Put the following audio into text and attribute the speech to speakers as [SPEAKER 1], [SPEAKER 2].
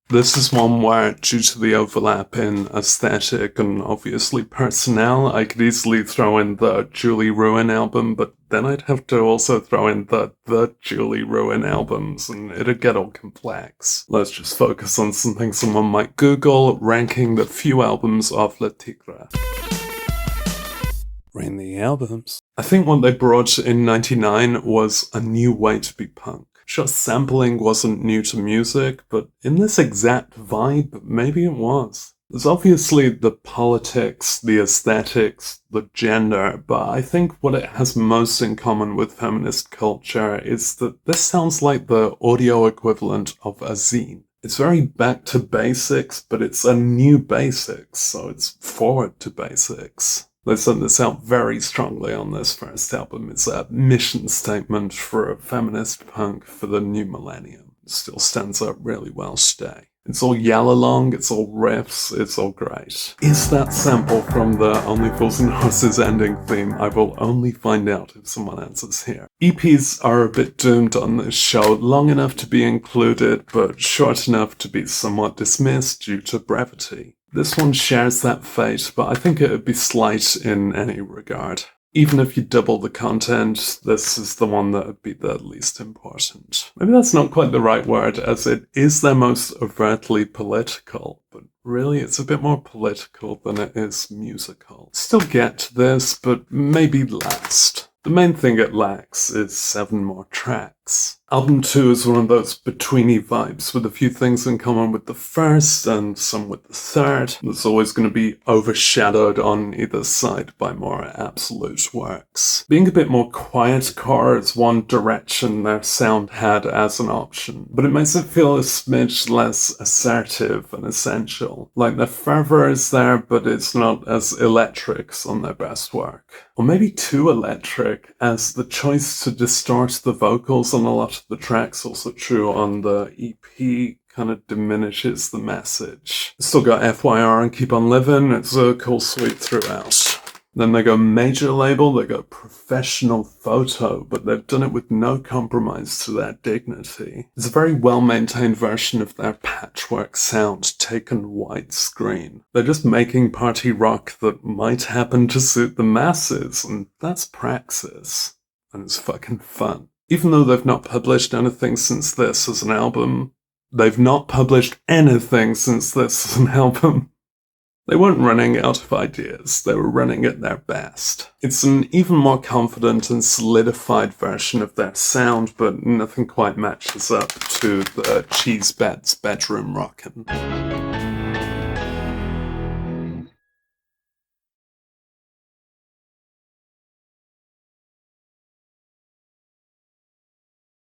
[SPEAKER 1] This is one where, due to the overlap in aesthetic and obviously personnel, I could easily throw in the Julie Ruin album, but then I'd have to also throw in the Julie Ruin albums, and it'd get all complex. Let's just focus on something someone might Google, ranking the few albums of Le Tigre. Rain the albums. I think what they brought in '99 was a new way to be punk. Sure, sampling wasn't new to music, but in this exact vibe, maybe it was. There's obviously the politics, the aesthetics, the gender, but I think what it has most in common with feminist culture is that this sounds like the audio equivalent of a zine. It's very back to basics, but it's a new basics, so it's forward to basics. They sent this out very strongly on this first album. It's a mission statement for a feminist punk for the new millennium. It still stands up really well today. It's all yell-along, it's all riffs, it's all great. Is that sample from the Only Fools and Horses ending theme? I will only find out if someone answers here. EPs are a bit doomed on this show, long enough to be included, but short enough to be somewhat dismissed due to brevity. This one shares that fate, but I think it would be slight in any regard. Even if you double the content, this is the one that would be the least important. Maybe that's not quite the right word, as it is their most overtly political, but really it's a bit more political than it is musical. Still get to this, but maybe last. The main thing it lacks is 7 more tracks. Album 2 is one of those betweeny vibes with a few things in common with the first and some with the third. That's always going to be overshadowed on either side by more absolute works. Being a bit more quietcore is one direction their sound had as an option, but it makes it feel a smidge less assertive and essential. Like the fervor is there, but it's not as electric as on their best work. Or maybe too electric, as the choice to distort the vocals on a lot of the tracks, also true on the EP, kind of diminishes the message. Still got FYR and Keep On Living, it's a cool sweep throughout. Then they go major label, they go professional photo, but they've done it with no compromise to their dignity. It's a very well-maintained version of their patchwork sound taken widescreen. They're just making party rock that might happen to suit the masses, and that's praxis. And it's fucking fun. Even though they've not published anything since this as an album, they weren't running out of ideas, they were running at their best. It's an even more confident and solidified version of their sound, but nothing quite matches up to the Cheese Bed's bedroom rockin'.